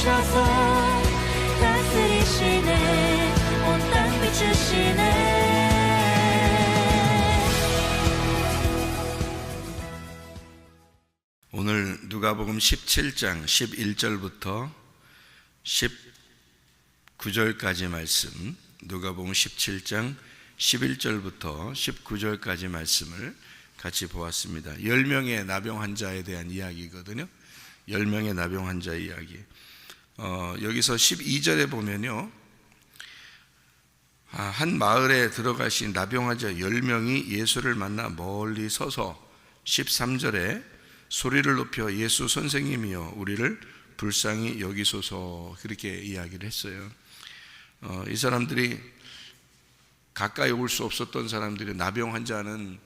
오셔서 다스리시네. 온 땅 비추시네. 오늘 누가복음 17장 11절부터 19절까지 말씀, 누가복음 17장 11절부터 19절까지 말씀을 같이 보았습니다. 10명의 나병 환자에 대한 이야기거든요. 10명의 나병 환자 이야기. 여기서 12절에 보면요, 한 마을에 들어가신 나병 환자 10명이 예수를 만나 멀리 서서 13절에 소리를 높여 예수 선생님이여 우리를 불쌍히 여기소서, 그렇게 이야기를 했어요. 이 사람들이 가까이 올 수 없었던 사람들이, 나병 환자는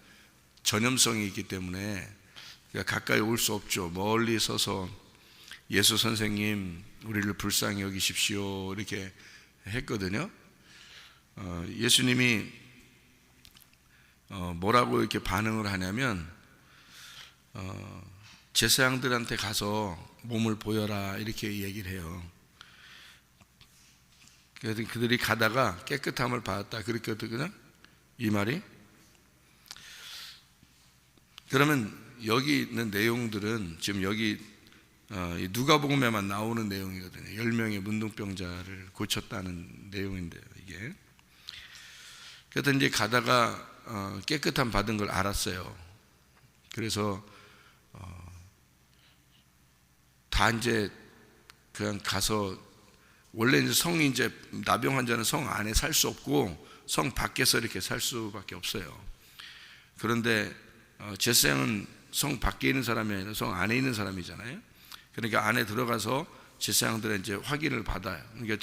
전염성이 있기 때문에 가까이 올 수 없죠. 멀리 서서 예수 선생님 우리를 불쌍히 여기십시오, 이렇게 했거든요. 예수님이 뭐라고 이렇게 반응을 하냐면, 제사장들한테 가서 몸을 보여라, 이렇게 얘기를 해요. 그래서 그들이 가다가 깨끗함을 받았다, 그랬거든요, 이 말이. 그러면 여기 있는 내용들은 지금 여기 누가복음에만 나오는 내용이거든요. 10명의 문둥병자를 고쳤다는 내용인데요, 이게. 그래서 이제 가다가 깨끗함 받은 걸 알았어요. 그래서 다 이제 그냥 가서, 원래 이제 성이, 이제 나병 환자는 성 안에 살 수 없고 성 밖에서 이렇게 살 수밖에 없어요. 그런데 제사장은 성 밖에 있는 사람이 아니라 성 안에 있는 사람이잖아요. 그러니까 안에 들어가서 제사장들의 이제 확인을 받아요. 그러니까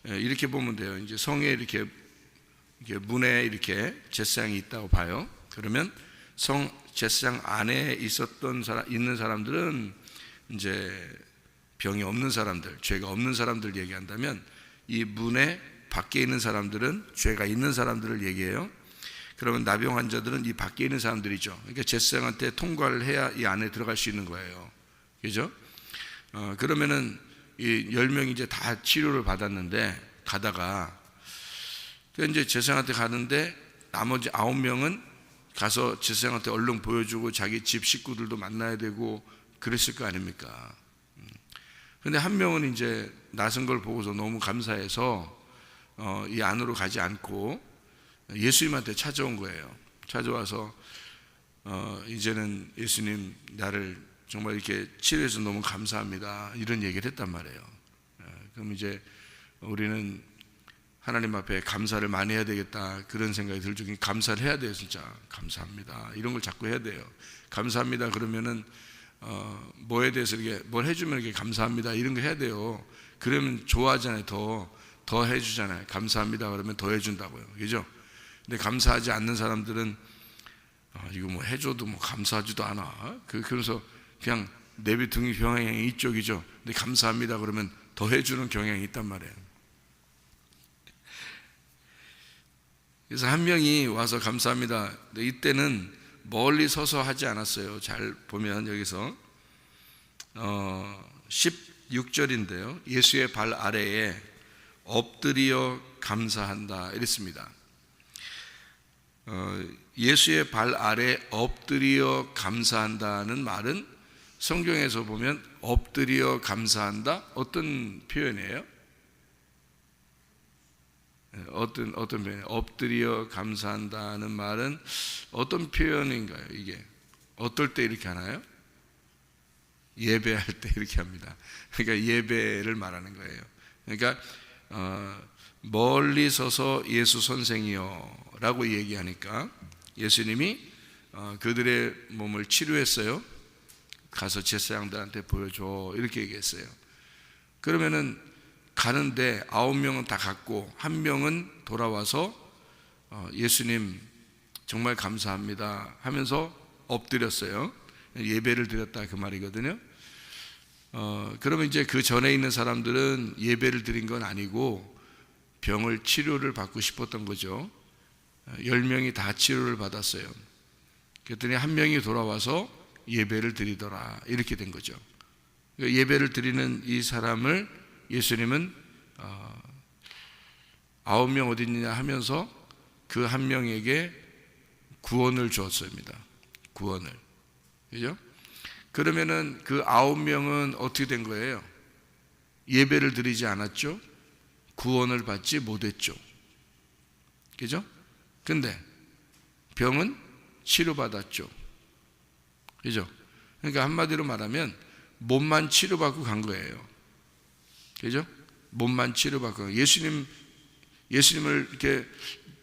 이렇게 보면 돼요. 이제 성에 이렇게 문에 이렇게 제사장이 있다고 봐요. 그러면 제사장 안에 있는 사람들은 이제 병이 없는 사람들, 죄가 없는 사람들 얘기한다면, 이 문에 밖에 있는 사람들은 죄가 있는 사람들을 얘기해요. 그러면 나병 환자들은 이 밖에 있는 사람들이죠. 그러니까 제사장한테 통과를 해야 이 안에 들어갈 수 있는 거예요. 그죠? 그러면은 이 10명이 이제 다 치료를 받았는데, 가다가 이제 제사장한테 가는데 나머지 9명은 가서 제사장한테 얼른 보여주고 자기 집 식구들도 만나야 되고 그랬을 거 아닙니까? 근데 한 명은 이제 낯선 걸 보고서 너무 감사해서 이 안으로 가지 않고 예수님한테 찾아온 거예요. 찾아와서 이제는 예수님, 나를 정말 이렇게 치료해서 너무 감사합니다, 이런 얘기를 했단 말이에요. 그럼 이제 우리는 하나님 앞에 감사를 많이 해야 되겠다, 그런 생각이 들죠. 감사를 해야 돼요. 진짜 감사합니다, 이런 걸 자꾸 해야 돼요. 감사합니다 그러면은 뭐에 대해서 이렇게 뭘 해주면 이렇게 감사합니다, 이런 거 해야 돼요. 그러면 좋아하잖아요. 더 해주잖아요. 감사합니다 그러면 더 해준다고요. 그죠? 근데 감사하지 않는 사람들은 이거 뭐 해줘도 뭐 감사하지도 않아. 그래서 그냥 내비 등이 경향이 이쪽이죠. 근데 감사합니다 그러면 더 해주는 경향이 있단 말이에요. 그래서 한 명이 와서 감사합니다. 근데 이때는 멀리 서서 하지 않았어요. 잘 보면 여기서 16절인데요, 예수의 발 아래에 엎드려 감사한다, 이랬습니다. 예수의 발 아래 엎드려 감사한다는 말은 성경에서 보면 엎드려 감사한다, 어떤 표현이에요? 어떤 표현이에요? 엎드려 감사한다는 말은 어떤 표현인가요? 이게 어떨 때 이렇게 하나요? 예배할 때 이렇게 합니다. 그러니까 예배를 말하는 거예요. 그러니까 멀리 서서 예수 선생이여 라고 얘기하니까 예수님이 그들의 몸을 치료했어요. 가서 제사장들한테 보여줘, 이렇게 얘기했어요. 그러면은 가는데 9명은 다 갔고 1명은 돌아와서 예수님 정말 감사합니다 하면서 엎드렸어요. 예배를 드렸다, 그 말이거든요. 그러면 이제 그 전에 있는 사람들은 예배를 드린 건 아니고 병을 치료를 받고 싶었던 거죠. 10명이 다 치료를 받았어요. 그랬더니 1명이 돌아와서 예배를 드리더라, 이렇게 된 거죠. 예배를 드리는 이 사람을 예수님은 9명 어디 있느냐 하면서 그 한 명에게 구원을 주었습니다. 구원을. 그죠? 그러면은 그 9명은 어떻게 된 거예요? 예배를 드리지 않았죠? 구원을 받지 못했죠. 그죠? 근데 병은 치료받았죠. 그죠? 그러니까 한마디로 말하면 몸만 치료받고 간 거예요. 그죠? 몸만 치료받고 간 거예요. 예수님을 이렇게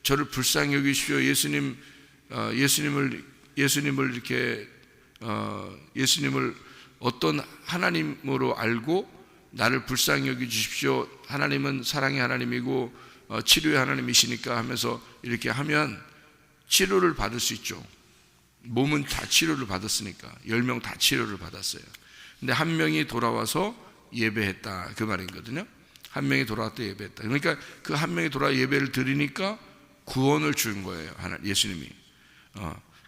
저를 불쌍히 여기십시오. 예수님을 이렇게 예수님을 어떤 하나님으로 알고 나를 불쌍히 여기 주십시오. 하나님은 사랑의 하나님이고 치료의 하나님이시니까 하면서 이렇게 하면 치료를 받을 수 있죠. 몸은 다 치료를 받았으니까 10명 다 치료를 받았어요. 근데 한 명이 돌아와서 예배했다 그 말이거든요. 한 명이 돌아왔다 예배했다. 그러니까 그 한 명이 돌아와 예배를 드리니까 구원을 준 거예요. 예수님이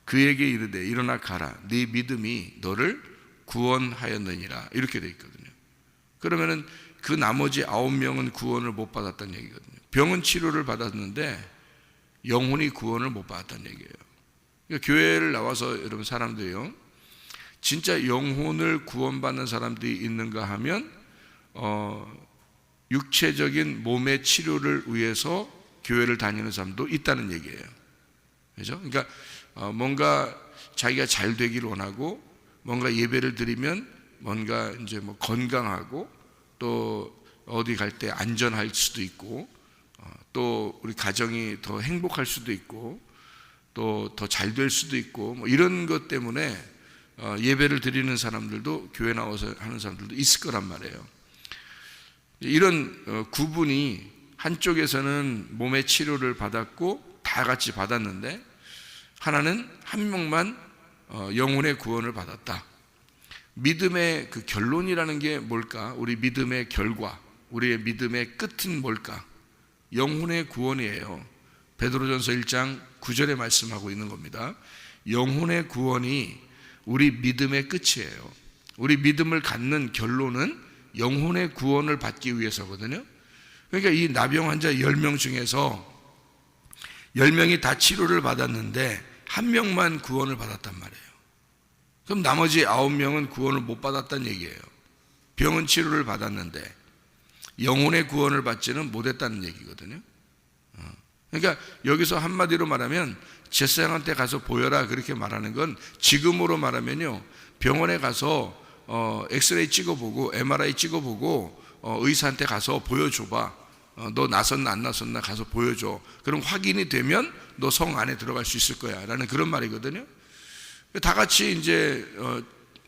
그에게 이르되 일어나 가라 네 믿음이 너를 구원하였느니라 이렇게 돼 있거든요. 그러면은 그 나머지 9명은 구원을 못 받았다는 얘기거든요. 병은 치료를 받았는데 영혼이 구원을 못 받았다는 얘기예요. 그러니까 교회를 나와서 여러분 사람들이요, 진짜 영혼을 구원받는 사람들이 있는가 하면 육체적인 몸의 치료를 위해서 교회를 다니는 사람도 있다는 얘기예요. 그죠? 그러니까 뭔가 자기가 잘 되기를 원하고 뭔가 예배를 드리면 뭔가 이제 뭐 건강하고 또 어디 갈 때 안전할 수도 있고 또 우리 가정이 더 행복할 수도 있고 또 더 잘 될 수도 있고 뭐 이런 것 때문에 예배를 드리는 사람들도 교회 나와서 하는 사람들도 있을 거란 말이에요. 이런 구분이 한쪽에서는 몸의 치료를 받았고 다 같이 받았는데 하나는 한 명만 영혼의 구원을 받았다. 믿음의 그 결론이라는 게 뭘까? 우리 믿음의 결과, 우리의 믿음의 끝은 뭘까? 영혼의 구원이에요. 베드로전서 1장 9절에 말씀하고 있는 겁니다. 영혼의 구원이 우리 믿음의 끝이에요. 우리 믿음을 갖는 결론은 영혼의 구원을 받기 위해서거든요. 그러니까 이 나병 환자 10명 중에서 10명이 다 치료를 받았는데 한 명만 구원을 받았단 말이에요. 그럼 나머지 9명은 구원을 못 받았다는 얘기예요. 병은 치료를 받았는데 영혼의 구원을 받지는 못했다는 얘기거든요. 그러니까 여기서 한마디로 말하면 제사장한테 가서 보여라 그렇게 말하는 건 지금으로 말하면요, 병원에 가서 엑스레이 찍어보고 MRI 찍어보고 의사한테 가서 보여줘봐. 너 나섰나 안 나섰나 가서 보여줘. 그럼 확인이 되면 너 성 안에 들어갈 수 있을 거야 라는 그런 말이거든요. 다 같이 이제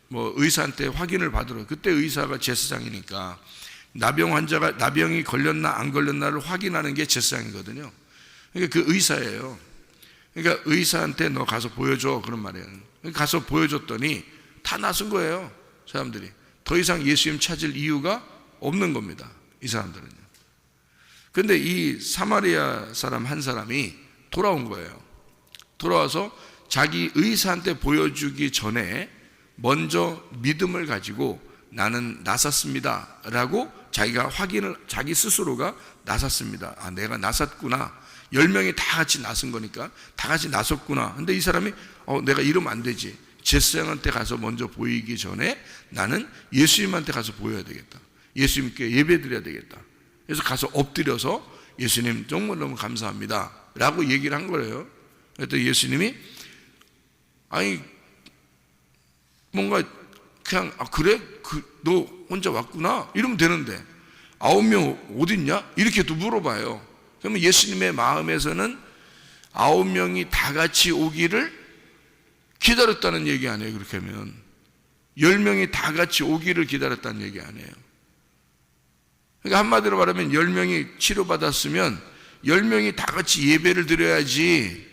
뭐 의사한테 확인을 받으러, 그때 의사가 제사장이니까 나병 환자가 나병이 걸렸나 안 걸렸나를 확인하는 게 제사장이거든요. 그러니까 그 의사예요. 그러니까 의사한테 너 가서 보여줘 그런 말이에요. 가서 보여줬더니 다 나선 거예요. 사람들이 더 이상 예수님 찾을 이유가 없는 겁니다. 이 사람들은요. 그런데 이 사마리아 사람 한 사람이 돌아온 거예요. 돌아와서 자기 의사한테 보여주기 전에 먼저 믿음을 가지고 나는 나섰습니다 라고 자기가 확인을, 자기 스스로가 나섰습니다. 아, 내가 나섰구나. 10명이 다 같이 나선 거니까 다 같이 나섰구나. 근데 이 사람이 내가 이러면 안 되지. 제사장한테 가서 먼저 보이기 전에 나는 예수님한테 가서 보여야 되겠다. 예수님께 예배 드려야 되겠다. 그래서 가서 엎드려서 예수님 정말 너무 감사합니다 라고 얘기를 한 거예요. 그랬더니 예수님이 아니 뭔가 그냥 그래? 너 혼자 왔구나? 이러면 되는데 9명 어딨냐? 이렇게 또 물어봐요. 그러면 예수님의 마음에서는 9명이 다 같이 오기를 기다렸다는 얘기 아니에요. 그렇게 하면 10명이 다 같이 오기를 기다렸다는 얘기 아니에요. 그러니까 한마디로 말하면 10명이 치료받았으면 10명이 다 같이 예배를 드려야지.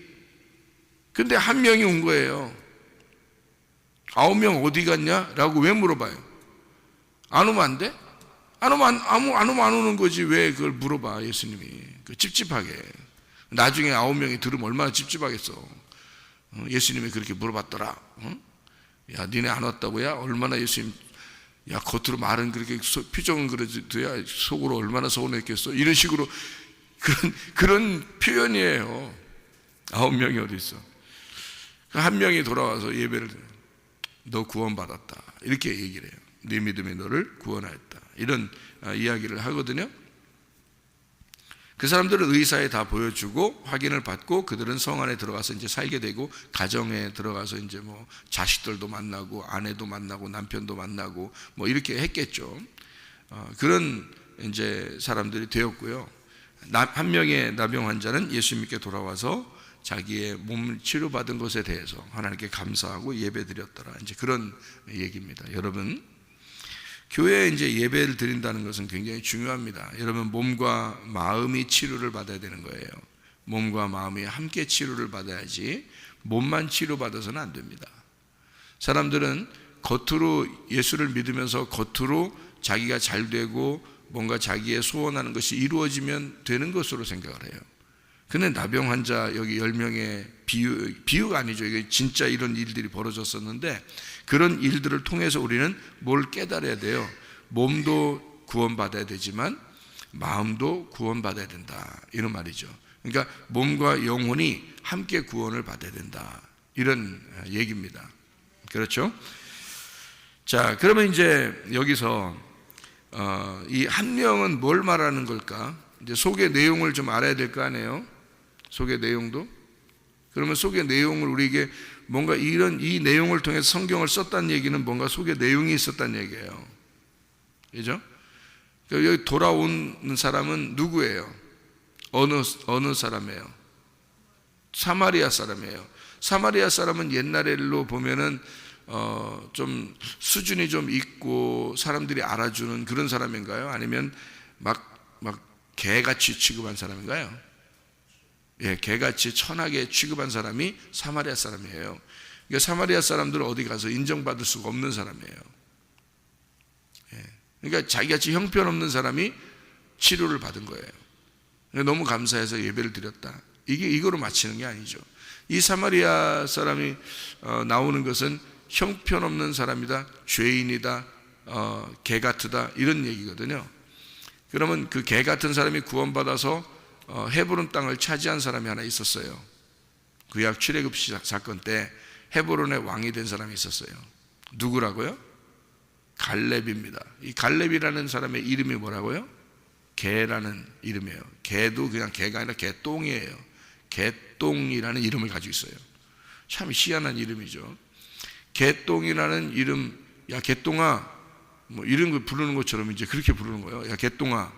근데 한 명이 온 거예요. 9명 어디 갔냐? 라고 왜 물어봐요? 안 오면 안 돼? 안 오면 안 오는 거지. 왜 그걸 물어봐 예수님이. 찝찝하게. 나중에 9명이 들으면 얼마나 찝찝하겠어. 예수님이 그렇게 물어봤더라. 야 니네 안 왔다고야? 얼마나 예수님 야, 겉으로 말은 그렇게 표정은 그러지도야 속으로 얼마나 서운했겠어. 이런 식으로 그런 표현이에요. 9명이 어디 있어? 한 명이 돌아와서 예배를 드려. 너 구원받았다. 이렇게 얘기를 해요. 네 믿음이 너를 구원하였다. 이런 이야기를 하거든요. 그 사람들은 의사에 다 보여주고 확인을 받고 그들은 성 안에 들어가서 이제 살게 되고 가정에 들어가서 이제 뭐 자식들도 만나고 아내도 만나고 남편도 만나고 뭐 이렇게 했겠죠. 그런 이제 사람들이 되었고요. 한 명의 나병 환자는 예수 믿게 돌아와서 자기의 몸을 치료받은 것에 대해서 하나님께 감사하고 예배드렸더라. 이제 그런 얘기입니다. 여러분, 교회에 이제 예배를 드린다는 것은 굉장히 중요합니다. 여러분, 몸과 마음이 치료를 받아야 되는 거예요. 몸과 마음이 함께 치료를 받아야지 몸만 치료받아서는 안 됩니다. 사람들은 겉으로 예수를 믿으면서 겉으로 자기가 잘 되고 뭔가 자기의 소원하는 것이 이루어지면 되는 것으로 생각을 해요. 근데 나병 환자 여기 10명의 비유가 아니죠. 이게 진짜 이런 일들이 벌어졌었는데 그런 일들을 통해서 우리는 뭘 깨달아야 돼요. 몸도 구원받아야 되지만 마음도 구원받아야 된다. 이런 말이죠. 그러니까 몸과 영혼이 함께 구원을 받아야 된다. 이런 얘기입니다. 그렇죠? 자, 그러면 이제 여기서 이 한 명은 뭘 말하는 걸까? 이제 속의 내용을 좀 알아야 될 거 아니에요? 속의 내용도? 그러면 속의 내용을 우리에게 뭔가 이 내용을 통해서 성경을 썼다는 얘기는 뭔가 속에 내용이 있었다는 얘기예요. 그죠? 여기 돌아오는 사람은 누구예요? 어느 사람이에요? 사마리아 사람이에요. 사마리아 사람은 옛날로 보면은 좀 수준이 좀 있고 사람들이 알아주는 그런 사람인가요? 아니면 막 개같이 취급한 사람인가요? 예, 개같이 천하게 취급한 사람이 사마리아 사람이에요. 그러니까 사마리아 사람들은 어디 가서 인정받을 수가 없는 사람이에요. 예, 그러니까 자기같이 형편없는 사람이 치료를 받은 거예요. 너무 감사해서 예배를 드렸다. 이거로 마치는 게 아니죠. 이 사마리아 사람이 나오는 것은 형편없는 사람이다, 죄인이다, 개 같으다 이런 얘기거든요. 그러면 그 개 같은 사람이 구원받아서 헤브론 땅을 차지한 사람이 하나 있었어요. 구약 출애굽 사건 때 헤브론의 왕이 된 사람이 있었어요. 누구라고요? 갈렙입니다. 이 갈렙이라는 사람의 이름이 뭐라고요? 개라는 이름이에요. 개도 그냥 개가 아니라 개똥이에요. 개똥이라는 이름을 가지고 있어요. 참 희한한 이름이죠. 개똥이라는 이름, 야 개똥아, 뭐 이런 거 부르는 것처럼 이제 그렇게 부르는 거예요. 야 개똥아.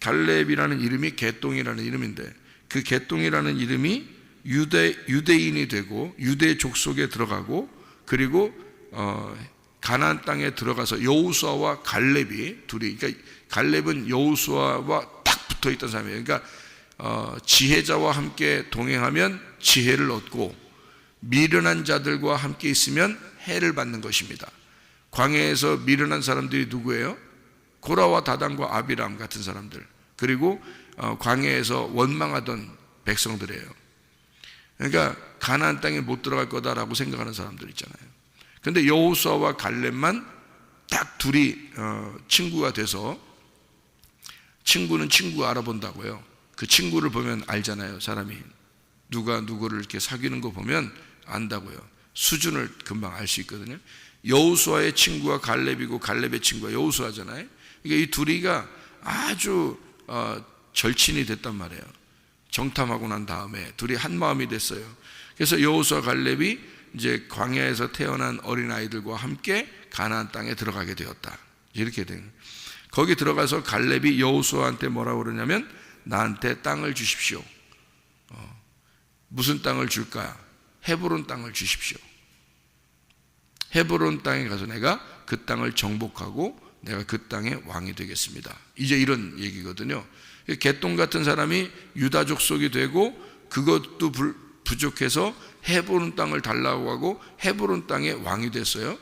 갈렙이라는 이름이 개똥이라는 이름인데 그 개똥이라는 이름이 유대인이 되고 유대 족속에 들어가고 그리고 가나안 땅에 들어가서 여호수아와 갈렙이 둘이, 그러니까 갈렙은 여호수아와 딱 붙어 있던 사람이에요. 그러니까 지혜자와 함께 동행하면 지혜를 얻고 미련한 자들과 함께 있으면 해를 받는 것입니다. 광야에서 미련한 사람들이 누구예요? 고라와 다단과 아비람 같은 사람들, 그리고 광야에서 원망하던 백성들이에요. 그러니까 가나안 땅에 못 들어갈 거다라고 생각하는 사람들 있잖아요. 그런데 여호수아와 갈렙만 딱 둘이 친구가 돼서, 친구는 친구 알아본다고요. 그 친구를 보면 알잖아요. 사람이 누가 누구를 이렇게 사귀는 거 보면 안다고요. 수준을 금방 알 수 있거든요. 여호수아의 친구가 갈렙이고 갈렙의 친구가 여호수아잖아요. 그러니까 이 둘이가 아주 절친이 됐단 말이에요. 정탐하고 난 다음에 둘이 한 마음이 됐어요. 그래서 여호수아 갈렙이 이제 광야에서 태어난 어린아이들과 함께 가나안 땅에 들어가게 되었다. 이렇게 된 거예요. 거기 들어가서 갈렙이 여호수아한테 뭐라고 그러냐면 나한테 땅을 주십시오. 무슨 땅을 줄까? 헤브론 땅을 주십시오. 헤브론 땅에 가서 내가 그 땅을 정복하고 내가 그 땅의 왕이 되겠습니다. 이제 이런 얘기거든요. 개똥 같은 사람이 유다 족속이 되고 그것도 부족해서 헤브론 땅을 달라고 하고 헤브론 땅의 왕이 됐어요.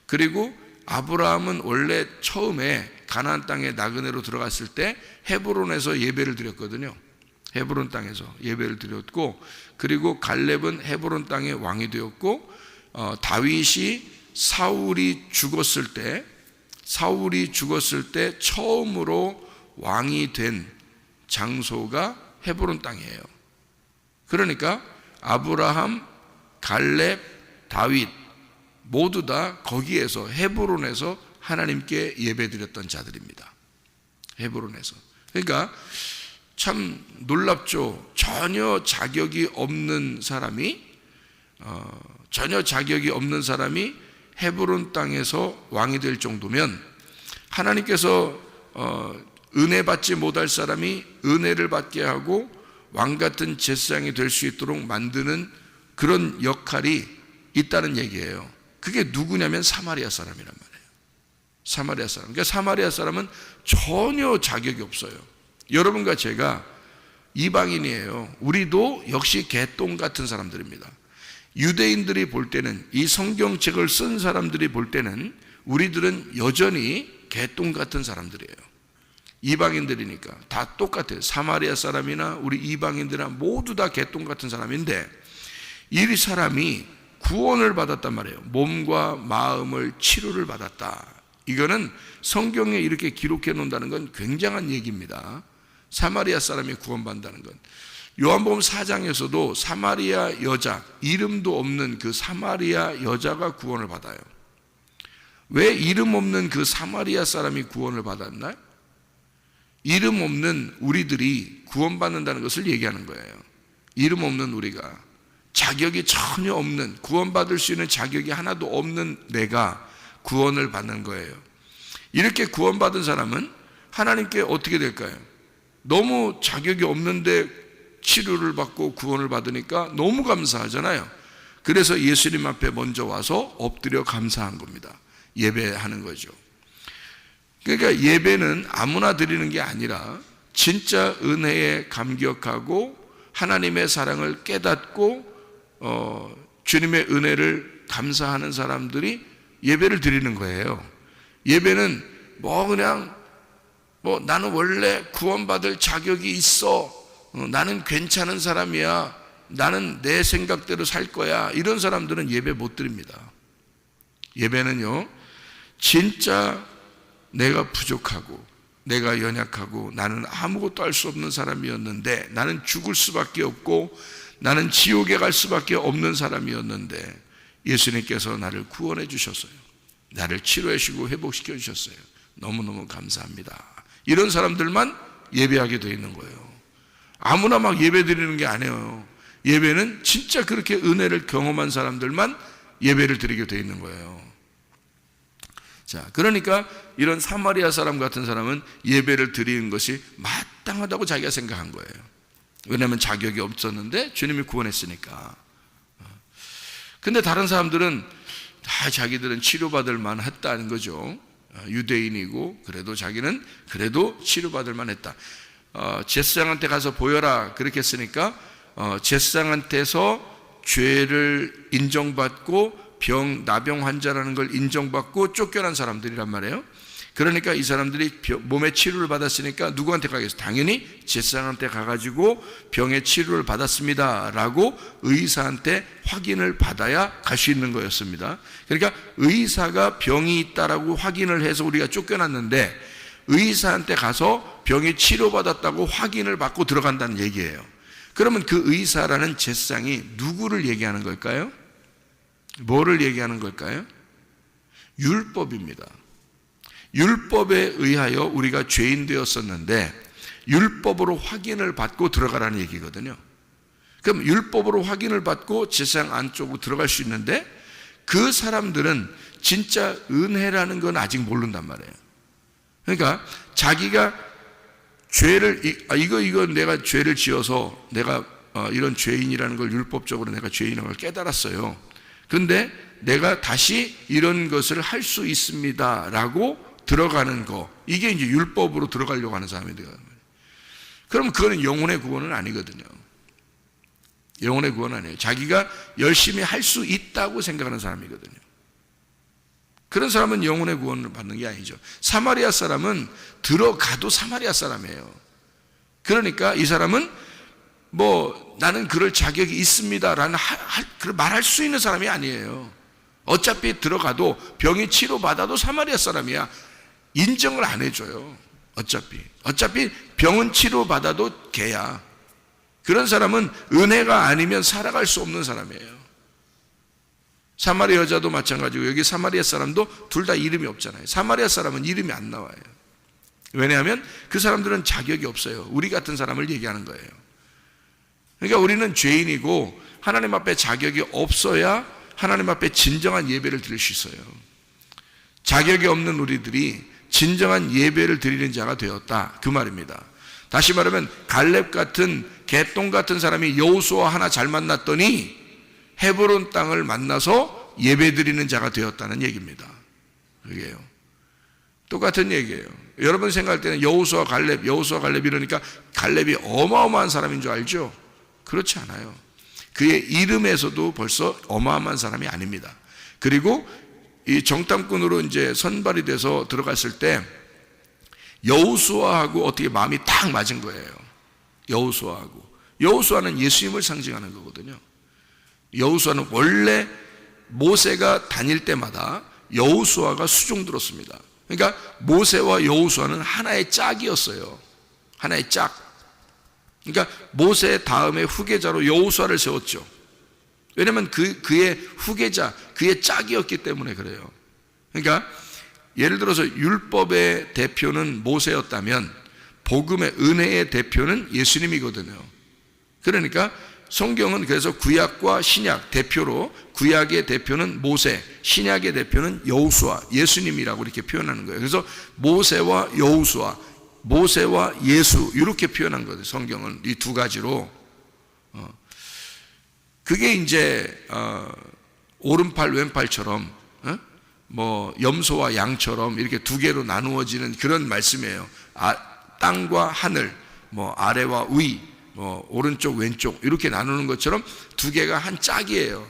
그리고 아브라함은 원래 처음에 가나안 땅에 나그네로 들어갔을 때 헤브론에서 예배를 드렸거든요. 헤브론 땅에서 예배를 드렸고, 그리고 갈렙은 헤브론 땅의 왕이 되었고, 다윗이 사울이 죽었을 때 처음으로 왕이 된 장소가 헤브론 땅이에요. 그러니까 아브라함, 갈렙, 다윗 모두 다 거기에서 헤브론에서 하나님께 예배드렸던 자들입니다. 헤브론에서. 그러니까 참 놀랍죠. 전혀 자격이 없는 사람이 헤브론 땅에서 왕이 될 정도면 하나님께서 은혜 받지 못할 사람이 은혜를 받게 하고 왕 같은 제사장이 될 수 있도록 만드는 그런 역할이 있다는 얘기예요. 그게 누구냐면 사마리아 사람이란 말이에요. 사마리아 사람. 그러니까 사마리아 사람은 전혀 자격이 없어요. 여러분과 제가 이방인이에요. 우리도 역시 개똥 같은 사람들입니다. 유대인들이 볼 때는, 이 성경책을 쓴 사람들이 볼 때는 우리들은 여전히 개똥 같은 사람들이에요. 이방인들이니까 다 똑같아요. 사마리아 사람이나 우리 이방인들이나 모두 다 개똥 같은 사람인데, 이 사람이 구원을 받았단 말이에요. 몸과 마음을 치료를 받았다. 이거는 성경에 이렇게 기록해 놓는다는 건 굉장한 얘기입니다. 사마리아 사람이 구원받는다는 건. 요한복음 4장에서도 사마리아 여자, 이름도 없는 그 사마리아 여자가 구원을 받아요. 왜 이름 없는 그 사마리아 사람이 구원을 받았나요? 이름 없는 우리들이 구원받는다는 것을 얘기하는 거예요. 이름 없는 우리가, 자격이 전혀 없는, 구원받을 수 있는 자격이 하나도 없는 내가 구원을 받는 거예요. 이렇게 구원받은 사람은 하나님께 어떻게 될까요? 너무 자격이 없는데 치료를 받고 구원을 받으니까 너무 감사하잖아요. 그래서 예수님 앞에 먼저 와서 엎드려 감사한 겁니다. 예배하는 거죠. 그러니까 예배는 아무나 드리는 게 아니라 진짜 은혜에 감격하고 하나님의 사랑을 깨닫고 주님의 은혜를 감사하는 사람들이 예배를 드리는 거예요. 예배는 나는 원래 구원받을 자격이 있어, 나는 괜찮은 사람이야, 나는 내 생각대로 살 거야, 이런 사람들은 예배 못 드립니다. 예배는요, 진짜 내가 부족하고 내가 연약하고 나는 아무것도 할 수 없는 사람이었는데, 나는 죽을 수밖에 없고 나는 지옥에 갈 수밖에 없는 사람이었는데 예수님께서 나를 구원해 주셨어요. 나를 치료해 주시고 회복시켜 주셨어요. 너무너무 감사합니다. 이런 사람들만 예배하게 되어 있는 거예요. 아무나 막 예배 드리는 게 아니에요. 예배는 진짜 그렇게 은혜를 경험한 사람들만 예배를 드리게 되어 있는 거예요. 자, 그러니까 이런 사마리아 사람 같은 사람은 예배를 드리는 것이 마땅하다고 자기가 생각한 거예요. 왜냐하면 자격이 없었는데 주님이 구원했으니까. 근데 다른 사람들은 다 자기들은 치료받을 만했다는 거죠. 유대인이고 그래도 자기는 그래도 치료받을 만했다. 제사장한테 가서 보여라 그렇게 했으니까 제사장한테서 죄를 인정받고 나병 환자라는 걸 인정받고 쫓겨난 사람들이란 말이에요. 그러니까 이 사람들이 몸의 치료를 받았으니까 누구한테 가겠어요? 당연히 제사장한테 가가지고 병의 치료를 받았습니다 라고 의사한테 확인을 받아야 갈 수 있는 거였습니다. 그러니까 의사가 병이 있다라고 확인을 해서 우리가 쫓겨났는데 의사한테 가서 병이 치료받았다고 확인을 받고 들어간다는 얘기예요. 그러면 그 의사라는 제사장이 누구를 얘기하는 걸까요? 뭐를 얘기하는 걸까요? 율법입니다. 율법에 의하여 우리가 죄인 되었었는데 율법으로 확인을 받고 들어가라는 얘기거든요. 그럼 율법으로 확인을 받고 제사장 안쪽으로 들어갈 수 있는데 그 사람들은 진짜 은혜라는 건 아직 모른단 말이에요. 그러니까 자기가 죄를 이거 내가 죄를 지어서 내가 이런 죄인이라는 걸 율법적으로 내가 죄인이라는 걸 깨달았어요. 근데 내가 다시 이런 것을 할 수 있습니다 라고 들어가는 거, 이게 이제 율법으로 들어가려고 하는 사람이 되거든요. 그럼 그거는 영혼의 구원은 아니거든요. 영혼의 구원은 아니에요. 자기가 열심히 할 수 있다고 생각하는 사람이거든요. 그런 사람은 영혼의 구원을 받는 게 아니죠. 사마리아 사람은 들어가도 사마리아 사람이에요. 그러니까 이 사람은 나는 그럴 자격이 있습니다 라는 말할 수 있는 사람이 아니에요. 어차피 들어가도 병이 치료받아도 사마리아 사람이야. 인정을 안 해줘요. 어차피 병은 치료받아도 개야. 그런 사람은 은혜가 아니면 살아갈 수 없는 사람이에요. 사마리아 여자도 마찬가지고 여기 사마리아 사람도 둘 다 이름이 없잖아요. 사마리아 사람은 이름이 안 나와요. 왜냐하면 그 사람들은 자격이 없어요. 우리 같은 사람을 얘기하는 거예요. 그러니까 우리는 죄인이고 하나님 앞에 자격이 없어야 하나님 앞에 진정한 예배를 드릴 수 있어요. 자격이 없는 우리들이 진정한 예배를 드리는 자가 되었다, 그 말입니다. 다시 말하면 갈렙 같은 개똥 같은 사람이 여호수아 하나 잘 만났더니 헤브론 땅을 만나서 예배 드리는 자가 되었다는 얘기입니다. 그게요. 똑같은 얘기예요. 여러분 생각할 때는 여호수아 갈렙 이러니까 갈렙이 어마어마한 사람인 줄 알죠? 그렇지 않아요. 그의 이름에서도 벌써 어마어마한 사람이 아닙니다. 그리고 이 정탐꾼으로 이제 선발이 돼서 들어갔을 때 여호수아하고 어떻게 마음이 딱 맞은 거예요. 여호수아는 예수님을 상징하는 거거든요. 여호수아는 원래 모세가 다닐 때마다 여호수아가 수종 들었습니다. 그러니까 모세와 여호수아는 하나의 짝이었어요. 하나의 짝. 그러니까 모세 다음에 후계자로 여호수아를 세웠죠. 왜냐하면 그의 후계자, 그의 짝이었기 때문에 그래요. 그러니까 예를 들어서 율법의 대표는 모세였다면 복음의 은혜의 대표는 예수님이거든요. 그러니까 성경은 그래서 구약과 신약 대표로 구약의 대표는 모세, 신약의 대표는 여호수아, 예수님이라고 이렇게 표현하는 거예요. 그래서 모세와 여호수아, 모세와 예수 이렇게 표현한 거예요. 성경은 이 두 가지로. 그게 이제 오른팔 왼팔처럼 뭐 염소와 양처럼 이렇게 두 개로 나누어지는 그런 말씀이에요. 땅과 하늘, 뭐 아래와 위, 뭐 오른쪽 왼쪽 이렇게 나누는 것처럼 두 개가 한 짝이에요.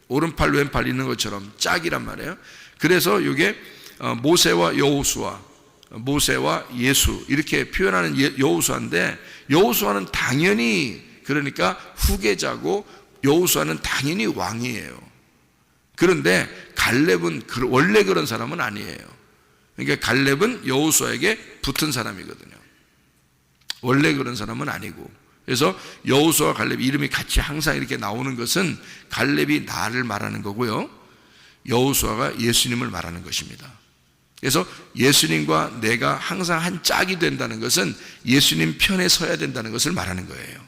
오른팔 왼팔 있는 것처럼 짝이란 말이에요. 그래서 이게 모세와 여호수아, 모세와 예수 이렇게 표현하는 여호수아인데, 여호수아는 당연히 그러니까 후계자고 여호수아는 당연히 왕이에요. 그런데 갈렙은 원래 그런 사람은 아니에요. 그러니까 갈렙은 여호수아에게 붙은 사람이거든요. 원래 그런 사람은 아니고. 그래서 여호수아와 갈렙 이름이 같이 항상 이렇게 나오는 것은 갈렙이 나를 말하는 거고요, 여호수아가 예수님을 말하는 것입니다. 그래서 예수님과 내가 항상 한 짝이 된다는 것은 예수님 편에 서야 된다는 것을 말하는 거예요.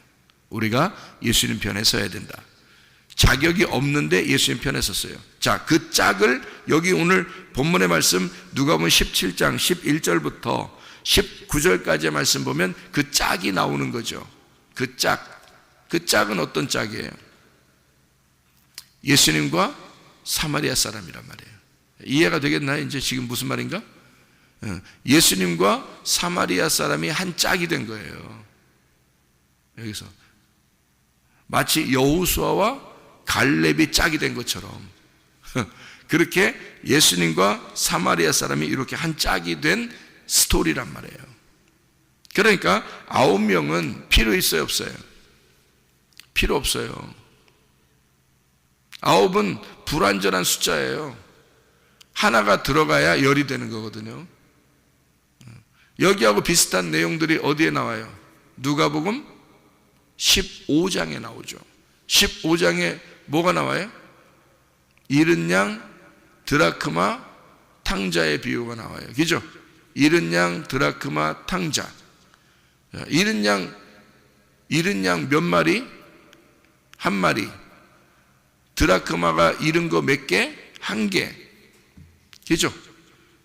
우리가 예수님 편에 서야 된다. 자격이 없는데 예수님 편에 섰어요. 자, 그 짝을 여기 오늘 본문의 말씀 누가복음 17장 11절부터 19절까지의 말씀 보면 그 짝이 나오는 거죠. 그 짝은 어떤 짝이에요? 예수님과 사마리아 사람이란 말이에요. 이해가 되겠나요? 이제 지금 무슨 말인가? 예수님과 사마리아 사람이 한 짝이 된 거예요. 여기서 마치 여호수아와 갈렙이 짝이 된 것처럼 그렇게 예수님과 사마리아 사람이 이렇게 한 짝이 된 스토리란 말이에요. 그러니까 9명은 필요 있어요, 없어요? 필요 없어요. 9은 불완전한 숫자예요. 하나가 들어가야 10이 되는 거거든요. 여기하고 비슷한 내용들이 어디에 나와요? 누가복음 15장에 나오죠. 15장에 뭐가 나와요? 잃은 양, 드라크마, 탕자의 비유가 나와요. 그죠? 잃은 양, 드라크마, 탕자. 잃은 양 몇 마리? 한 마리. 드라크마가 잃은 거 몇 개? 한 개. 그죠?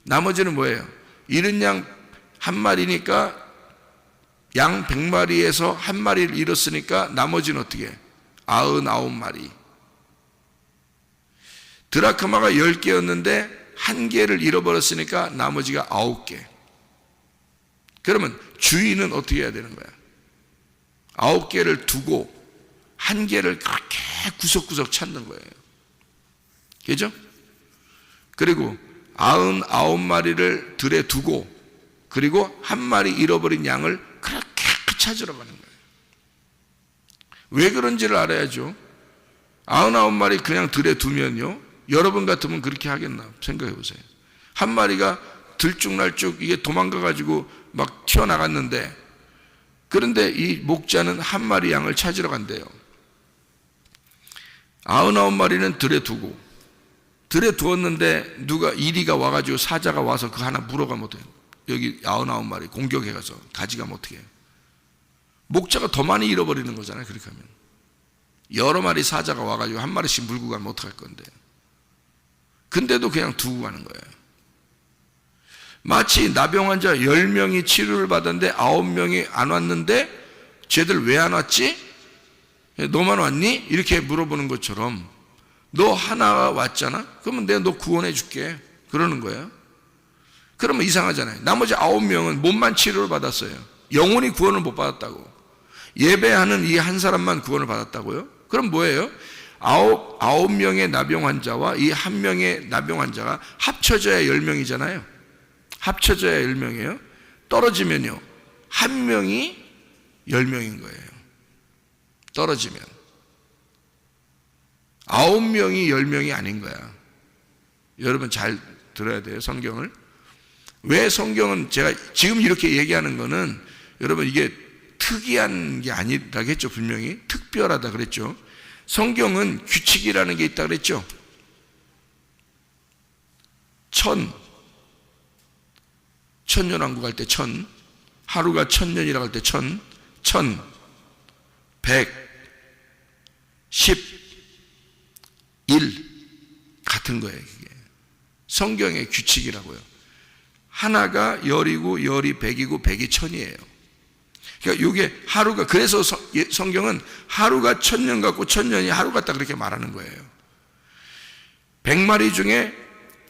나머지는 뭐예요? 잃은 양 한 마리니까 양 100마리에서 한 마리를 잃었으니까 나머지는 어떻게 해? 99마리. 드라크마가 10개였는데 한 개를 잃어버렸으니까 나머지가 9개. 그러면 주인은 어떻게 해야 되는 거야? 9개를 두고 한 개를 그렇게 구석구석 찾는 거예요. 그죠? 그리고 99마리를 들에 두고 그리고 한 마리 잃어버린 양을 그렇게 찾으러 가는 거예요. 왜 그런지를 알아야죠. 99마리 그냥 들에 두면요, 여러분 같으면 그렇게 하겠나 생각해 보세요. 한 마리가 들쭉날쭉 이게 도망가가지고 막 튀어나갔는데, 그런데 이 목자는 한 마리 양을 찾으러 간대요. 99마리는 들에 두고, 들에 두었는데 누가 이리가 와가지고 사자가 와서 그 하나 물어가면 어떡해요? 여기 99마리 공격해가서 가져가면 어떡해요? 목자가 더 많이 잃어버리는 거잖아요. 그렇게 하면 여러 마리 사자가 와가지고 한 마리씩 물고 가면 어떡할 건데, 근데도 그냥 두고 가는 거예요. 마치 나병 환자 10명이 치료를 받았는데 9명이 안 왔는데 쟤들 왜 안 왔지? 너만 왔니? 이렇게 물어보는 것처럼 너 하나 왔잖아? 그러면 내가 너 구원해 줄게 그러는 거예요. 그러면 이상하잖아요. 나머지 9명은 몸만 치료를 받았어요. 영혼이 구원을 못 받았다고. 예배하는 이 한 사람만 구원을 받았다고요? 그럼 뭐예요? 9명의 나병 환자와 이 한 명의 나병 환자가 합쳐져야 10명이잖아요. 합쳐져야 10명이에요. 떨어지면요, 한 명이 10명인 거예요. 떨어지면 9명이 10명이 아닌 거야. 여러분 잘 들어야 돼요, 성경을. 왜 성경은, 제가 지금 이렇게 얘기하는 거는 여러분 이게 특이한 게 아니라고 했죠. 분명히 특별하다 그랬죠. 성경은 규칙이라는 게 있다 그랬죠. 천년왕국 할 때 천, 하루가 1000년이라고 할 때 천, 100, 10, 1 같은 거예요. 이게 성경의 규칙이라고요. 하나가 열이고 열이 100이고 100이 1000이에요. 그러니까 이게 하루가, 그래서 성경은 하루가 1000년 같고 1000년이 하루 같다 그렇게 말하는 거예요. 100마리 중에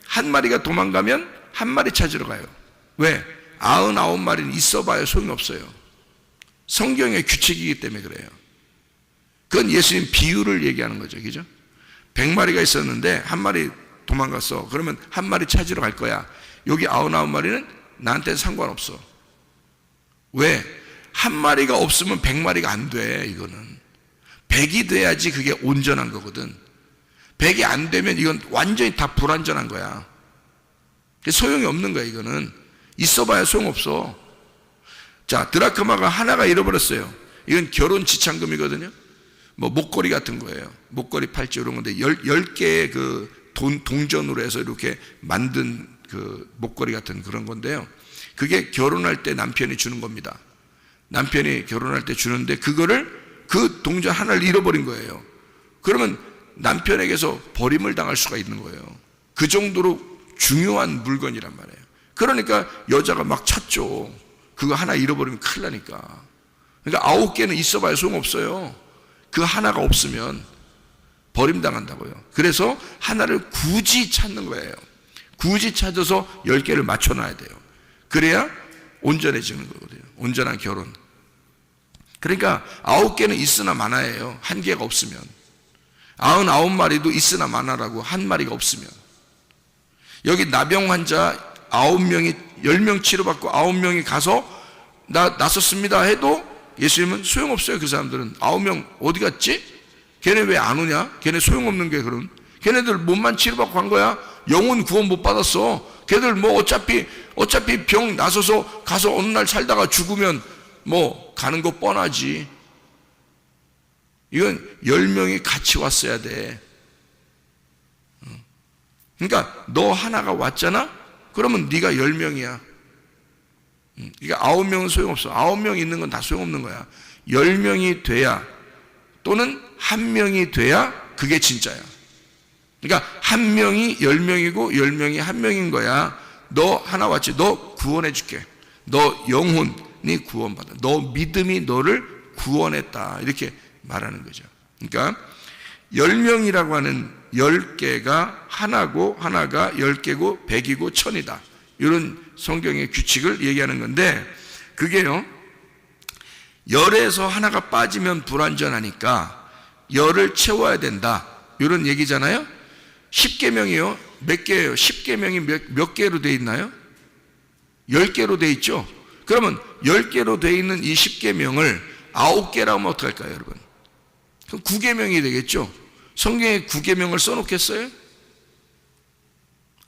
한 마리가 도망가면 한 마리 찾으러 가요. 왜? 99마리는 있어봐야 소용이 없어요. 성경의 규칙이기 때문에 그래요. 그건 예수님 비유를 얘기하는 거죠. 그죠? 100마리가 있었는데 한 마리 도망갔어. 그러면 한 마리 찾으러 갈 거야. 여기 99마리는 나한테는 상관없어. 왜? 한 마리가 없으면 100마리가 안 돼. 이거는 100이 돼야지 그게 온전한 거거든. 100이 안 되면 이건 완전히 다 불완전한 거야. 소용이 없는 거야. 이거는 있어봐야 소용없어. 자, 드라크마가 하나가 잃어버렸어요. 이건 결혼 지참금이거든요. 뭐 목걸이 같은 거예요. 목걸이, 팔찌 이런 건데 10개의 그 동전으로 해서 이렇게 만든 그 목걸이 같은 그런 건데요. 그게 결혼할 때 남편이 주는 겁니다. 남편이 결혼할 때 주는데 그거를, 그 동전 하나를 잃어버린 거예요. 그러면 남편에게서 버림을 당할 수가 있는 거예요. 그 정도로 중요한 물건이란 말이에요. 그러니까 여자가 막 찾죠. 그거 하나 잃어버리면 큰일 나니까. 그러니까 9개는 있어봐야 소용없어요. 그 하나가 없으면 버림당한다고요. 그래서 하나를 굳이 찾는 거예요. 굳이 찾아서 10개를 맞춰놔야 돼요. 그래야 온전해지는 거거든요. 온전한 결혼. 그러니까 9개는 있으나 마나예요. 한 개가 없으면. 99마리도 있으나 마나라고, 한 마리가 없으면. 여기 나병 환자 9명이 10명 치료받고 9명이 가서 나섰습니다 해도 예수님은 소용없어요. 그 사람들은 9명 어디 갔지? 걔네 왜 안 오냐? 걔네 소용없는 게, 그럼 걔네들 몸만 치료받고 간 거야. 영혼 구원 못 받았어. 걔들 뭐 어차피 병 나서서 가서 어느 날 살다가 죽으면 뭐 가는 거 뻔하지. 이건 10명이 같이 왔어야 돼. 그러니까 너 하나가 왔잖아? 그러면 네가 10명이야. 그러니까 9명은 소용없어. 9명 있는 건 다 소용없는 거야. 10명이 돼야, 또는 1명이 돼야 그게 진짜야. 그러니까 1명이 10명이고 10명이 1명인 거야. 너 하나 왔지? 너 구원해 줄게. 너 영혼이 구원받아. 너 믿음이 너를 구원했다. 이렇게 말하는 거죠. 그러니까 10명이라고 하는 10개가 하나고, 하나가 10개고 100이고 1000이다. 이런 성경의 규칙을 얘기하는 건데, 그게요, 열에서 하나가 빠지면 불완전하니까 열을 채워야 된다. 이런 얘기잖아요. 10계명이요. 몇 개예요? 10계명이 몇 개로 돼 있나요? 10개로 돼 있죠. 그러면 10개로 돼 있는 이 10계명을 9개라고 하면 어떡할까요, 여러분? 그럼 9계명이 되겠죠. 성경에 9계명을 써놓겠어요?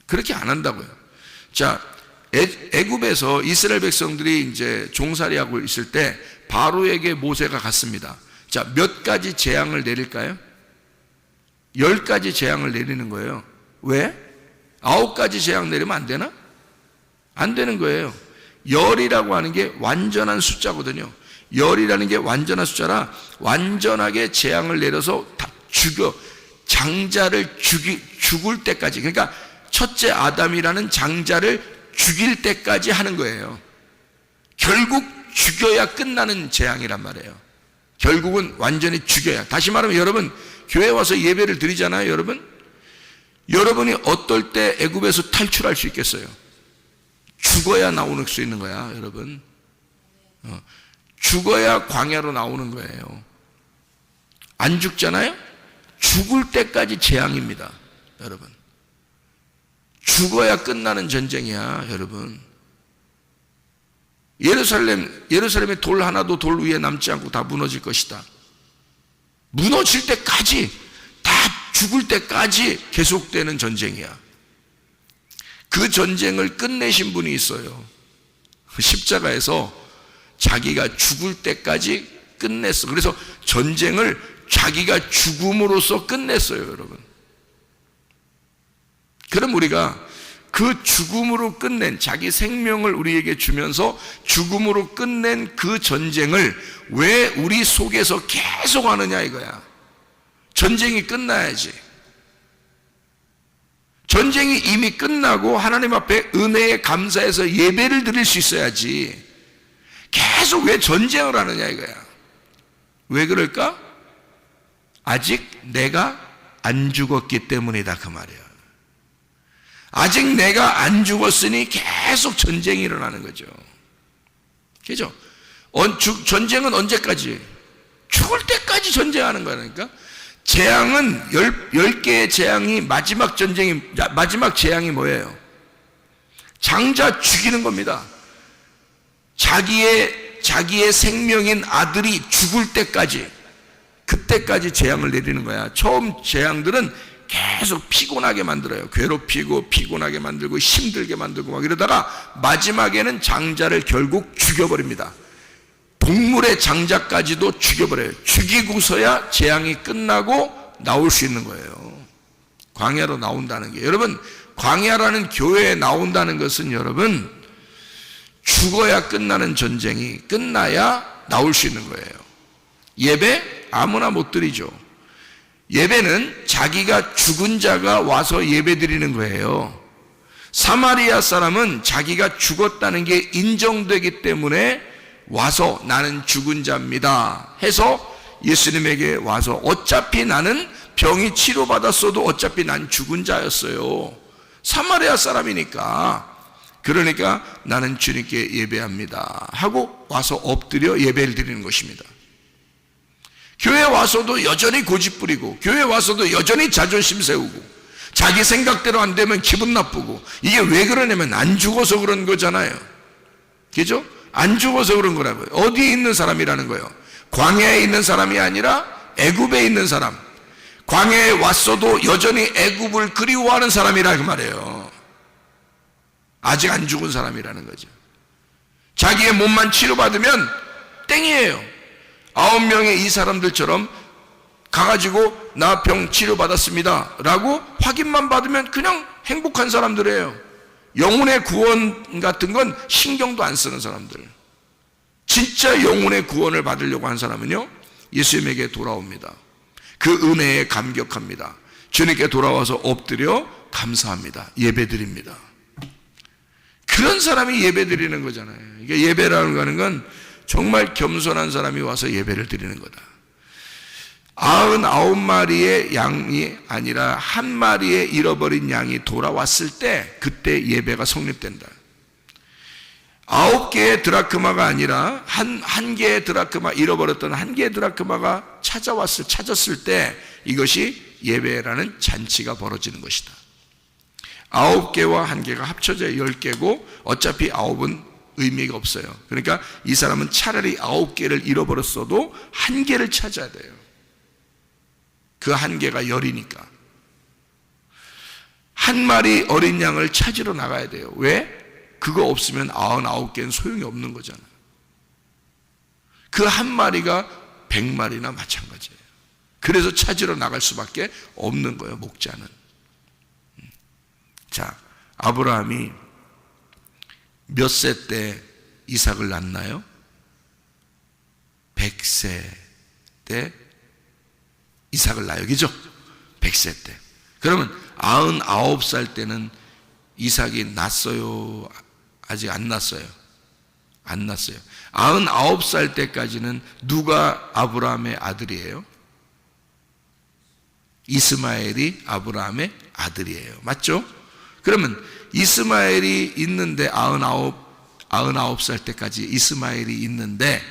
그렇게 안 한다고요. 자, 애굽에서 이스라엘 백성들이 이제 종살이하고 있을 때 바로에게 모세가 갔습니다. 자, 몇 가지 재앙을 내릴까요? 10가지 재앙을 내리는 거예요. 왜? 9가지 재앙 내리면 안 되나? 안 되는 거예요. 열이라고 하는 게 완전한 숫자거든요. 열이라는 게 완전한 숫자라 완전하게 재앙을 내려서 다 장자를 죽을 때까지, 그러니까 첫째 아담이라는 장자를 죽일 때까지 하는 거예요. 결국 죽여야 끝나는 재앙이란 말이에요. 결국은 완전히 죽여야. 다시 말하면 여러분 교회 와서 예배를 드리잖아요. 여러분이 어떨 때 애굽에서 탈출할 수 있겠어요? 죽어야 나오는 수 있는 거야, 여러분. 죽어야 광야로 나오는 거예요. 안 죽잖아요? 죽을 때까지 재앙입니다, 여러분. 죽어야 끝나는 전쟁이야, 여러분. 예루살렘의 돌 하나도 돌 위에 남지 않고 다 무너질 것이다. 무너질 때까지, 다 죽을 때까지 계속되는 전쟁이야. 그 전쟁을 끝내신 분이 있어요. 십자가에서 자기가 죽을 때까지 끝냈어. 그래서 전쟁을 자기가 죽음으로써 끝냈어요, 여러분. 그럼 우리가 그 죽음으로 끝낸, 자기 생명을 우리에게 주면서 죽음으로 끝낸 그 전쟁을 왜 우리 속에서 계속 하느냐 이거야. 전쟁이 끝나야지. 전쟁이 이미 끝나고 하나님 앞에 은혜에 감사해서 예배를 드릴 수 있어야지. 계속 왜 전쟁을 하느냐 이거야. 왜 그럴까? 아직 내가 안 죽었기 때문이다, 그 말이야. 아직 내가 안 죽었으니 계속 전쟁이 일어나는 거죠. 그죠? 전쟁은 언제까지? 죽을 때까지 전쟁하는 거니까. 재앙은 10개의 재앙이 마지막 재앙이 뭐예요? 장자 죽이는 겁니다. 자기의 생명인 아들이 죽을 때까지, 그때까지 재앙을 내리는 거야. 처음 재앙들은 계속 피곤하게 만들어요. 괴롭히고 피곤하게 만들고 힘들게 만들고 막 이러다가 마지막에는 장자를 결국 죽여버립니다. 동물의 장자까지도 죽여버려요. 죽이고서야 재앙이 끝나고 나올 수 있는 거예요. 광야로 나온다는 게, 여러분, 광야라는 교회에 나온다는 것은 여러분, 죽어야 끝나는 전쟁이 끝나야 나올 수 있는 거예요. 예배 아무나 못 드리죠. 예배는 자기가 죽은 자가 와서 예배 드리는 거예요. 사마리아 사람은 자기가 죽었다는 게 인정되기 때문에 와서 나는 죽은 자입니다 해서 예수님에게 와서, 어차피 나는 병이 치료받았어도 어차피 난 죽은 자였어요. 사마리아 사람이니까. 그러니까 나는 주님께 예배합니다 하고 와서 엎드려 예배를 드리는 것입니다. 교회 와서도 여전히 고집부리고, 교회 와서도 여전히 자존심 세우고, 자기 생각대로 안 되면 기분 나쁘고, 이게 왜 그러냐면 안 죽어서 그런 거잖아요. 그죠? 안 죽어서 그런 거라고요. 어디에 있는 사람이라는 거예요? 광야에 있는 사람이 아니라 애굽에 있는 사람. 광야에 왔어도 여전히 애굽을 그리워하는 사람이라 그 말이에요. 아직 안 죽은 사람이라는 거죠. 자기의 몸만 치료받으면 땡이에요. 9명의 이 사람들처럼 가가지고 나 병 치료받았습니다 라고 확인만 받으면 그냥 행복한 사람들이에요. 영혼의 구원 같은 건 신경도 안 쓰는 사람들. 진짜 영혼의 구원을 받으려고 한 사람은요, 예수님에게 돌아옵니다. 그 은혜에 감격합니다. 주님께 돌아와서 엎드려 감사합니다. 예배드립니다. 그런 사람이 예배드리는 거잖아요. 이게 예배라는 하는 건 정말 겸손한 사람이 와서 예배를 드리는 거다. 99마리의 양이 아니라 한 마리의 잃어버린 양이 돌아왔을 때 그때 예배가 성립된다. 9개의 드라크마가 아니라 한 개의 드라크마, 잃어버렸던 한 개의 드라크마가 찾았을 때 이것이 예배라는 잔치가 벌어지는 것이다. 9개와 1개가 합쳐져 10개고 어차피 9은 의미가 없어요. 그러니까 이 사람은 차라리 9개를 잃어버렸어도 1개를 찾아야 돼요. 그 1개가 열이니까. 한 마리 어린 양을 찾으러 나가야 돼요. 왜? 그거 없으면 99개는 소용이 없는 거잖아요. 그 한 마리가 100마리나 마찬가지예요. 그래서 찾으러 나갈 수밖에 없는 거예요, 목자는. 자, 아브라함이 몇 세 때 이삭을 낳나요? 100세 때 이삭을 낳아요. 그죠? 100세 때. 그러면 99살 때는 이삭이 낳았어요? 아직 안 낳았어요? 안 낳았어요. 99살 때까지는 누가 아브라함의 아들이에요? 이스마엘이 아브라함의 아들이에요. 맞죠? 그러면 이스마엘이 있는데 99살 때까지 이스마엘이 있는데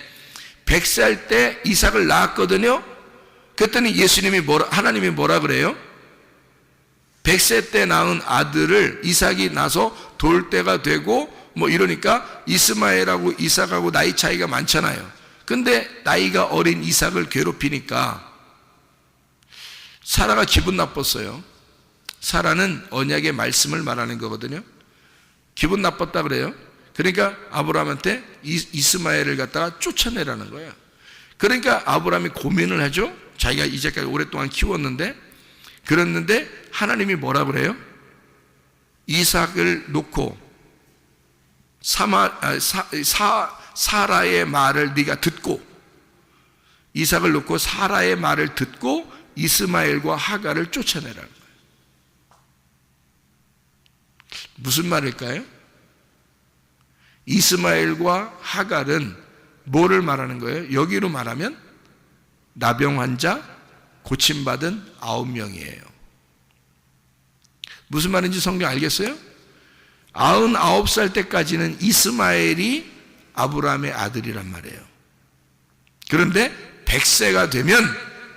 100살 때 이삭을 낳았거든요. 그랬더니 하나님이 뭐라 그래요? 100세 때 낳은 아들을 이삭이 나서 돌 때가 되고 뭐 이러니까 이스마엘하고 이삭하고 나이 차이가 많잖아요. 근데 나이가 어린 이삭을 괴롭히니까 사라가 기분 나빴어요. 사라는 언약의 말씀을 말하는 거거든요. 기분 나빴다 그래요. 그러니까 아브라함한테 이스마엘을 갖다가 쫓아내라는 거예요. 그러니까 아브라함이 고민을 하죠. 자기가 이제까지 오랫동안 키웠는데, 그랬는데 하나님이 뭐라 그래요? 이삭을 놓고 사라의 말을 네가 듣고, 이삭을 놓고 사라의 말을 듣고 이스마엘과 하갈을 쫓아내라는 거예요. 무슨 말일까요? 이스마엘과 하갈은 뭐를 말하는 거예요? 여기로 말하면 나병 환자 고침받은 9명이에요. 무슨 말인지 성경 알겠어요? 99살 때까지는 이스마엘이 아브라함의 아들이란 말이에요. 그런데 100세가 되면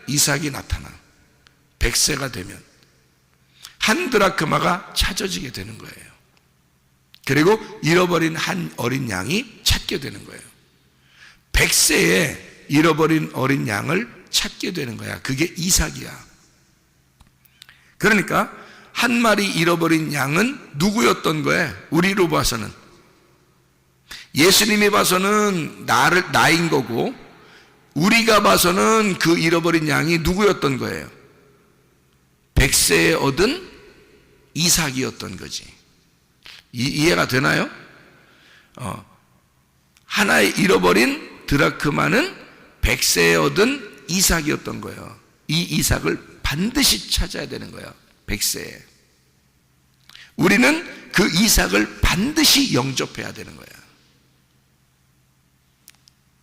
이삭이 나타나. 100세가 되면 한 드라크마가 찾아지게 되는 거예요. 그리고 잃어버린 한 어린 양이 찾게 되는 거예요. 100세에 잃어버린 어린 양을 찾게 되는 거야. 그게 이삭이야. 그러니까 한 마리 잃어버린 양은 누구였던 거예요? 우리로 봐서는, 예수님이 봐서는 나인 거고, 우리가 봐서는 그 잃어버린 양이 누구였던 거예요? 100세에 얻은 이삭이었던 거지. 이해가 되나요? 하나의 잃어버린 드라크마는 100세에 얻은 이삭이었던 거예요. 이 이삭을 반드시 찾아야 되는 거예요. 100세에. 우리는 그 이삭을 반드시 영접해야 되는 거예요.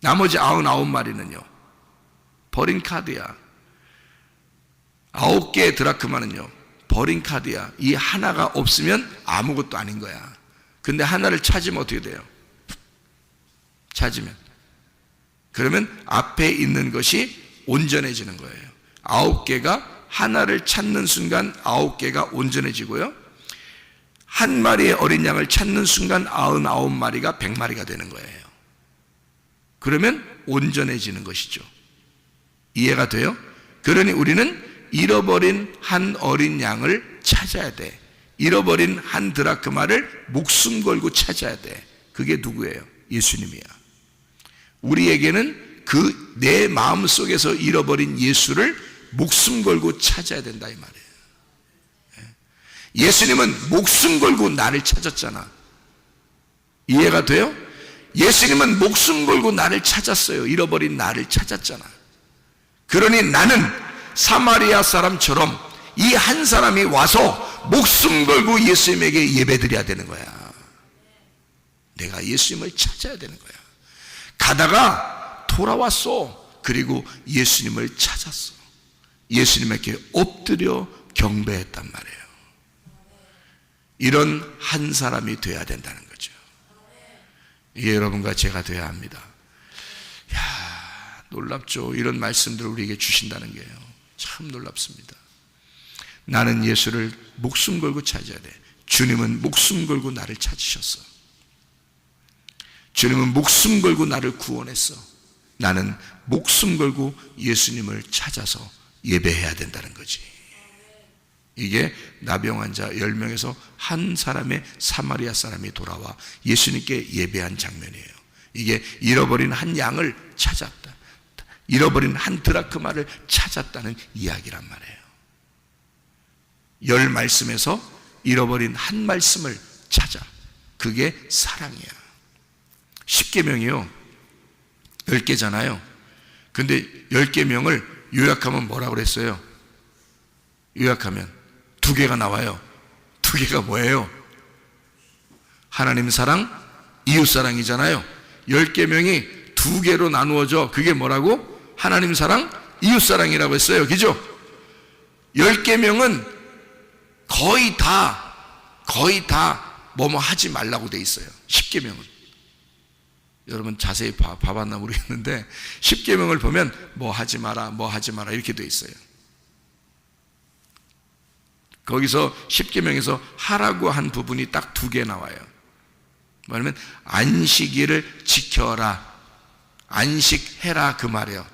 나머지 99마리는요 버린 카드야. 9개의 드라크마는요 버린 카드야. 이 하나가 없으면 아무것도 아닌 거야. 근데 하나를 찾으면 어떻게 돼요? 찾으면, 그러면 앞에 있는 것이 온전해지는 거예요. 9개가 하나를 찾는 순간 9개가 온전해지고요, 한 마리의 어린 양을 찾는 순간 99마리가 100마리가 되는 거예요. 그러면 온전해지는 것이죠. 이해가 돼요? 그러니 우리는 잃어버린 한 어린 양을 찾아야 돼. 잃어버린 한 드라크마를 목숨 걸고 찾아야 돼. 그게 누구예요? 예수님이야. 우리에게는 그 내 마음속에서 잃어버린 예수를 목숨 걸고 찾아야 된다 이 말이에요. 예수님은 목숨 걸고 나를 찾았잖아. 이해가 돼요? 예수님은 목숨 걸고 나를 찾았어요. 잃어버린 나를 찾았잖아. 그러니 나는 사마리아 사람처럼 이 한 사람이 와서 목숨 걸고 예수님에게 예배드려야 되는 거야. 내가 예수님을 찾아야 되는 거야. 가다가 돌아왔어. 그리고 예수님을 찾았어. 예수님에게 엎드려 경배했단 말이에요. 이런 한 사람이 돼야 된다는 거죠. 이게 여러분과 제가 돼야 합니다. 야, 놀랍죠? 이런 말씀들을 우리에게 주신다는 게요. 참 놀랍습니다. 나는 예수를 목숨 걸고 찾아야 돼. 주님은 목숨 걸고 나를 찾으셨어. 주님은 목숨 걸고 나를 구원했어. 나는 목숨 걸고 예수님을 찾아서 예배해야 된다는 거지. 이게 나병 환자 10명에서 한 사람의 사마리아 사람이 돌아와 예수님께 예배한 장면이에요. 이게 잃어버린 한 양을 찾았다, 잃어버린 한 드라크마를 찾았다는 이야기란 말이에요. 10 말씀에서 잃어버린 한 말씀을 찾아. 그게 사랑이야. 10계명이요 10개잖아요. 근데 10계명을 요약하면 뭐라고 그랬어요? 요약하면 2개가 나와요. 2개가 뭐예요? 하나님 사랑, 이웃 사랑이잖아요. 10계명이 2개로 나누어져. 그게 뭐라고? 하나님 사랑, 이웃 사랑이라고 했어요. 그죠? 10계명은 거의 다 뭐뭐 하지 말라고 돼 있어요. 10계명은. 여러분 자세히 봐봤나 모르겠는데 10계명을 보면 뭐 하지 마라, 뭐 하지 마라 이렇게 돼 있어요. 거기서 10계명에서 하라고 한 부분이 딱 2개 나와요. 뭐냐면 안식일을 지켜라, 안식해라 그 말이에요.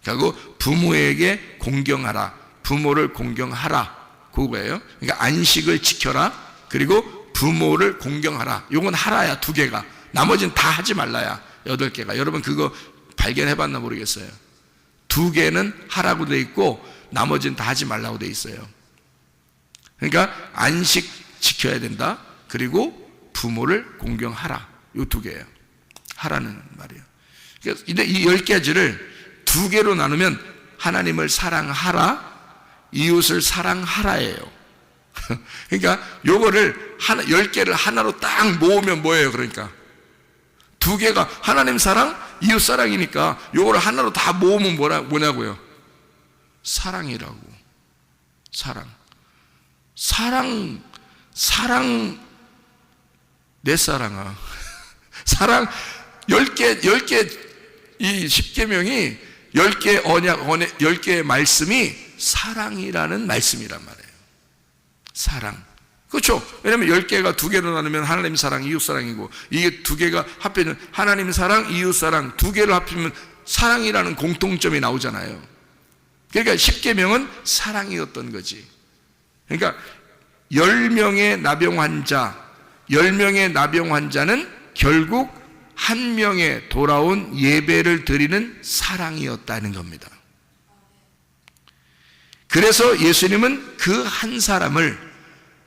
그리고 부모에게 공경하라, 부모를 공경하라 그거예요. 그러니까 안식을 지켜라, 그리고 부모를 공경하라. 요건 하라야 2개가. 나머지는 다 하지 말라야 8개가. 여러분 그거 발견해봤나 모르겠어요. 2개는 하라고 돼 있고 나머지는 다 하지 말라고 돼 있어요. 그러니까 안식 지켜야 된다, 그리고 부모를 공경하라. 요 2개예요. 하라는 말이에요. 근데 이 10가지를 2개로 나누면 하나님을 사랑하라, 이웃을 사랑하라예요. 그러니까 요거를 10개를 하나로 딱 모으면 뭐예요? 그러니까 2개가 하나님 사랑, 이웃 사랑이니까 요거를 하나로 다 모으면 뭐냐고요? 사랑이라고. 사랑 내 사랑아. 사랑 10개 이 10계명이 10개 언약 10개의 말씀이 사랑이라는 말씀이란 말이에요. 사랑. 그렇죠? 왜냐면 10개가 2개로 나누면 하나님 사랑, 이웃 사랑이고, 이게 2개가 합해지면 하나님 사랑, 이웃 사랑 2개를 합치면 사랑이라는 공통점이 나오잖아요. 그러니까 10계명은 사랑이었던 거지. 그러니까 10명의 나병 환자는 결국 한 명의 돌아온 예배를 드리는 사랑이었다는 겁니다. 그래서 예수님은 그 한 사람을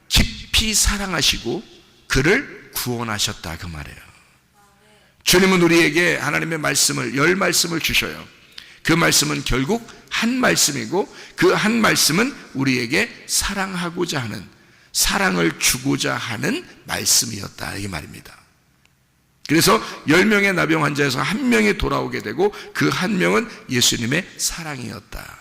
깊이 사랑하시고 그를 구원하셨다 그 말이에요. 주님은 우리에게 하나님의 말씀을 10 말씀을 주셔요. 그 말씀은 결국 한 말씀이고 그 한 말씀은 우리에게 사랑하고자 하는, 사랑을 주고자 하는 말씀이었다 이 말입니다. 그래서 10명의 나병 환자에서 한 명이 돌아오게 되고 그 한 명은 예수님의 사랑이었다.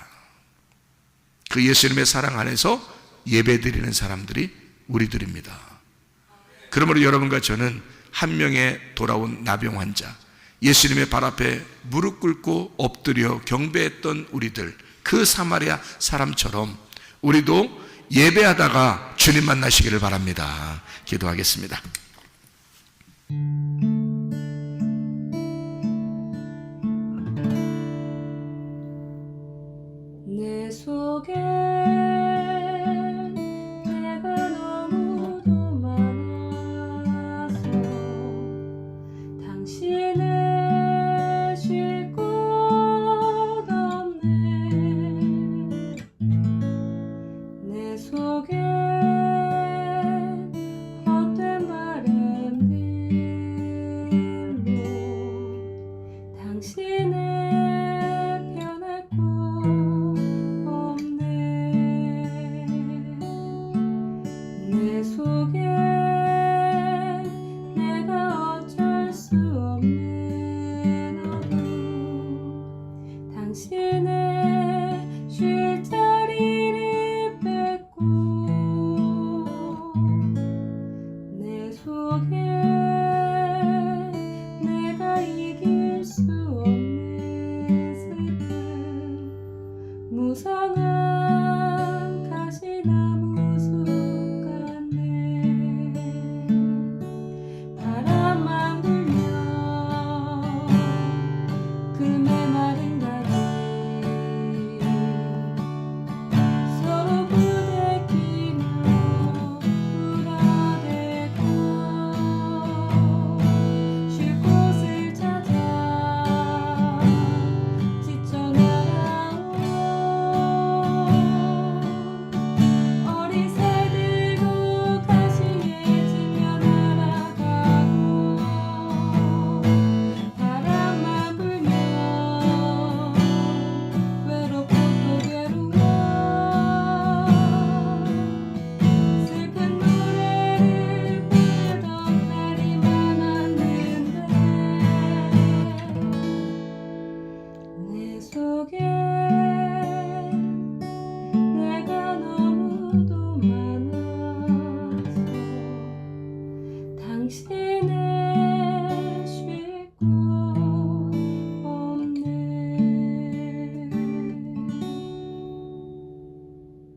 그 예수님의 사랑 안에서 예배드리는 사람들이 우리들입니다. 그러므로 여러분과 저는 한 명의 돌아온 나병 환자, 예수님의 발 앞에 무릎 꿇고 엎드려 경배했던 우리들, 그 사마리아 사람처럼 우리도 예배하다가 주님 만나시기를 바랍니다. 기도하겠습니다. 내 속에 내가 너무도 많아서 당신을 쉴 곳 없네. 내 속에 헛된 바램들로 당신을 변할 곳 없네. 내 속에 내가 어쩔 수 없는 어둠, 당신의 쉴 자리를 뺏고 내 속에 내가 이길 수 없네. 당신을